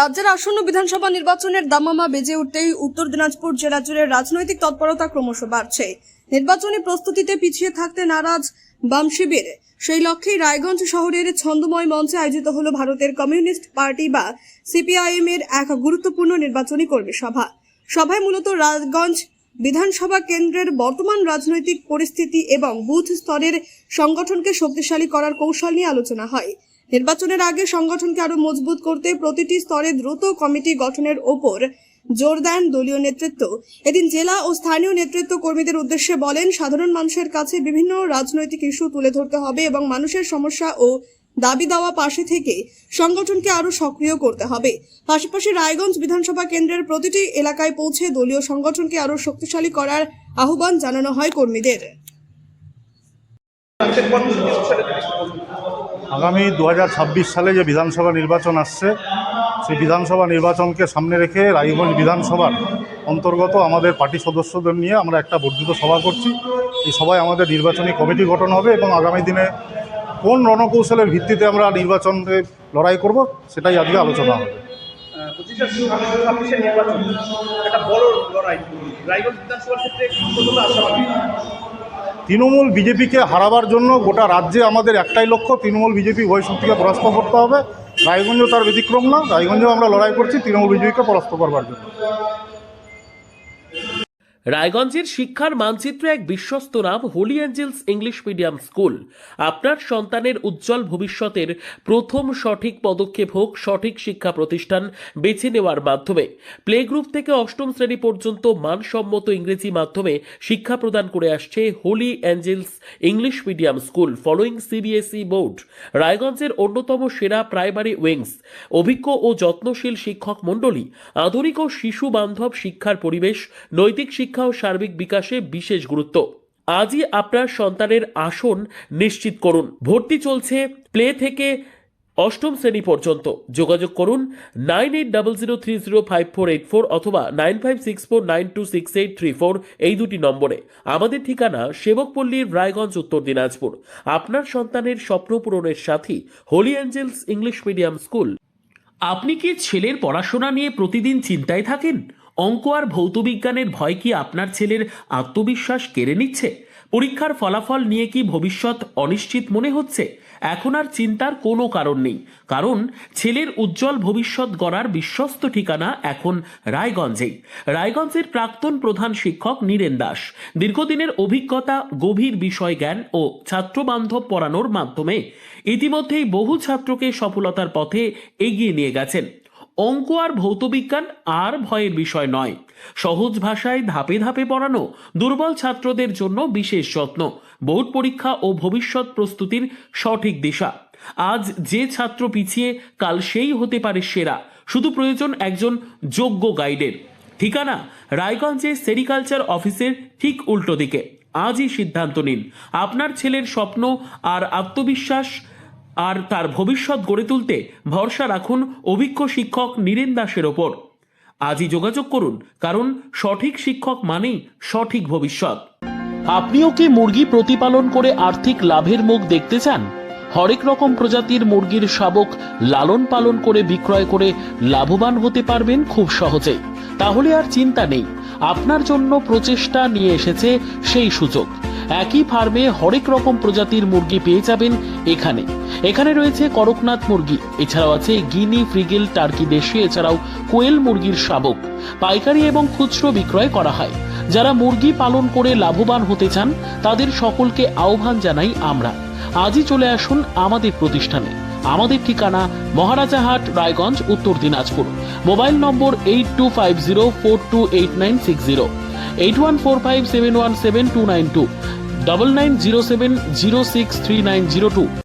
রাজ্যের আসন্ন বিধানসভা নির্বাচনের দামামা বেজে উঠতেই উত্তর দিনাজপুর জেলা জুড়ে রাজনৈতিক তৎপরতা ক্রমশ বাড়ছে। নির্বাচনী প্রস্তুতিতে পিছিয়ে থাকতে নারাজ বাম শিবির। সেই লক্ষ্যেই রায়গঞ্জ শহরের ছন্দময় মঞ্চে আয়োজিত হলো ভারতের কমিউনিস্ট পার্টি বা সিপিআইএম এর এক গুরুত্বপূর্ণ নির্বাচনী কর্মী সভা। সভায় মূলত রায়গঞ্জ বিধানসভা কেন্দ্রের বর্তমান রাজনৈতিক পরিস্থিতি এবং বুথ স্তরের সংগঠনকে শক্তিশালী করার কৌশল নিয়ে আলোচনা হয়। নির্বাচনের আগে সংগঠনকে আরো মজবুত করতে প্রতিটি স্তরে দ্রুত কমিটি গঠনের ওপর জোর দেন দলীয় নেতৃত্ব। এদিন জেলা ও স্থানীয় নেতৃত্ব কর্মীদের উদ্দেশ্যে বলেন, সাধারণ মানুষের কাছে বিভিন্ন রাজনৈতিক ইস্যু তুলে ধরতে হবে এবং মানুষের সমস্যা ও দাবি দেওয়া পাশে থেকে সংগঠনকে আরো সক্রিয় করতে হবে। পাশাপাশি রায়গঞ্জ বিধানসভা কেন্দ্রের প্রতিটি এলাকায় পৌঁছে দলীয় সংগঠনকে আরো শক্তিশালী করার আহ্বান জানানো হয় কর্মীদের। আগামী 2026 সালে যে বিধানসভা নির্বাচন আসছে, সেই বিধানসভা নির্বাচনকে সামনে রেখে রায়গঞ্জ বিধানসভার অন্তর্গত আমাদের পার্টি সদস্যদের নিয়ে আমরা একটা বর্ধিত সভা করছি। এই সভায় আমাদের নির্বাচনী কমিটি গঠন হবে এবং আগামী দিনে কোন রণকৌশলের ভিত্তিতে আমরা নির্বাচনে লড়াই করব সেটাই আজকে আলোচনা হবে। তৃণমূল বিজেপিকে হারাবার জন্য গোটা রাজ্যে আমাদের একটাই লক্ষ্য, তৃণমূল বিজেপি উভয় শক্তিকে পরাস্ত করতে হবে। রায়গঞ্জও তার ব্যতিক্রম না, রায়গঞ্জেও আমরা লড়াই করছি তৃণমূল বিজেপিকে পরাস্ত করবার জন্য। রায়গঞ্জের শিক্ষার মানচিত্রে এক বিশ্বস্ত নাম Holy Angels English medium school. আপনার সন্তানের উজ্জ্বল ভবিষ্যতের প্রথম সঠিক পদক্ষেপ হোক সঠিক শিক্ষা প্রতিষ্ঠান বেছে নেওয়ার মাধ্যমে। প্লে গ্রুপ থেকে অষ্টম শ্রেণী পর্যন্ত মানসম্মত ইংরেজি মাধ্যমে শিক্ষা প্রদান করে আসছে Holy Angels English medium school following CBSE board. রায়গঞ্জের অন্যতম সেরা প্রাইমারি উইংস, অভিজ্ঞ ও যত্নশীল শিক্ষক মণ্ডলী, আধুনিক ও শিশু বান্ধব শিক্ষার পরিবেশ, নৈতিক শিক্ষা ও সার্বিক বিকাশে বিশেষ গুরুত্ব। আজই আপনার সন্তানের আসন নিশ্চিত করুন। ভর্তি চলছে প্লে থেকে অষ্টম শ্রেণী পর্যন্ত। যোগাযোগ করুন 9800305484 অথবা 9564926834 এই দুটি নম্বরে। আমাদের ঠিকানা সেবকপল্লীর রায়গঞ্জ, উত্তর দিনাজপুর। আপনার সন্তানের স্বপ্ন পূরণের সাথী Holy Angels English medium school. আপনি কি ছেলের পড়াশোনা নিয়ে প্রতিদিন চিন্তায় থাকেন? অঙ্ক আর ভৌতবিজ্ঞানের ভয় কি আপনার ছেলের আত্মবিশ্বাস কেড়ে নিচ্ছে? পরীক্ষার ফলাফল নিয়ে কি ভবিষ্যৎ অনিশ্চিত মনে হচ্ছে? এখন আর চিন্তার কোনো কারণ নেই, কারণ ছেলের উজ্জ্বল ভবিষ্যৎ গড়ার বিশ্বস্ত ঠিকানা এখন রায়গঞ্জেই। রায়গঞ্জের প্রাক্তন প্রধান শিক্ষক নীরেন দাস দীর্ঘদিনের অভিজ্ঞতা, গভীর বিষয় জ্ঞান ও ছাত্রবান্ধব পড়ানোর মাধ্যমে ইতিমধ্যেই বহু ছাত্রকে সফলতার পথে এগিয়ে নিয়ে গেছেন। অঙ্ক আর ভৌতবিজ্ঞান আর ভয়ের বিষয় নয়। সহজ ভাষায় ধাপে ধাপে পড়ানো, দুর্বল ছাত্রদের জন্য বিশেষ যত্ন, বোর্ড পরীক্ষা ও ভবিষ্যৎ প্রস্তুতির সঠিক দিশা। আজ যে ছাত্র পিছিয়ে, কাল সেই হতে পারে সেরা। শুধু প্রয়োজন একজন যোগ্য গাইডের। ঠিকানা রায়গঞ্জে সেরিকালচার অফিসের ঠিক উল্টো দিকে। আজই সিদ্ধান্ত নিন। আপনার ছেলের স্বপ্ন আর আত্মবিশ্বাস আর তার ভবিষ্যৎ গড়ে তুলতে ভরসা রাখুন অভিজ্ঞ শিক্ষক নীরেন দাসের ওপর। আজই যোগাযোগ করুন, কারণ সঠিক শিক্ষক মানেই সঠিক ভবিষ্যৎ। আপনিও কি মুরগি প্রতিপালন করে আর্থিক লাভের মুখ দেখতে চান? হরেক রকম প্রজাতির মুরগির শাবক লালন পালন করে বিক্রয় করে লাভবান হতে পারবেন খুব সহজেই। তাহলে আর চিন্তা নেই, আপনার জন্য প্রচেষ্টা নিয়ে এসেছে সেই সুযোগ। একই ফার্মে হরেক রকম প্রজাতির মুরগি পেয়ে যাবেন এখানে রয়েছে করকনাথ মুরগি, এছাড়াও আছে গিনি, ফ্রিগেল, টার্কি দেশি, এছাড়াও কোয়েল মুরগির শাবক। পাইকারি এবং খুচরো বিক্রয় করা হয়। যারা মুরগি পালন করে লাভবান হতে চান তাদের সকলকে আহ্বান জানাই আমরা। আজই চলে আসুন আমাদের প্রতিষ্ঠানে। আমাদের ঠিকানা মহারাজাহাট, রায়গঞ্জ, উত্তর দিনাজপুর। মোবাইল নম্বর 8250428960, 8145717292, 9907063902।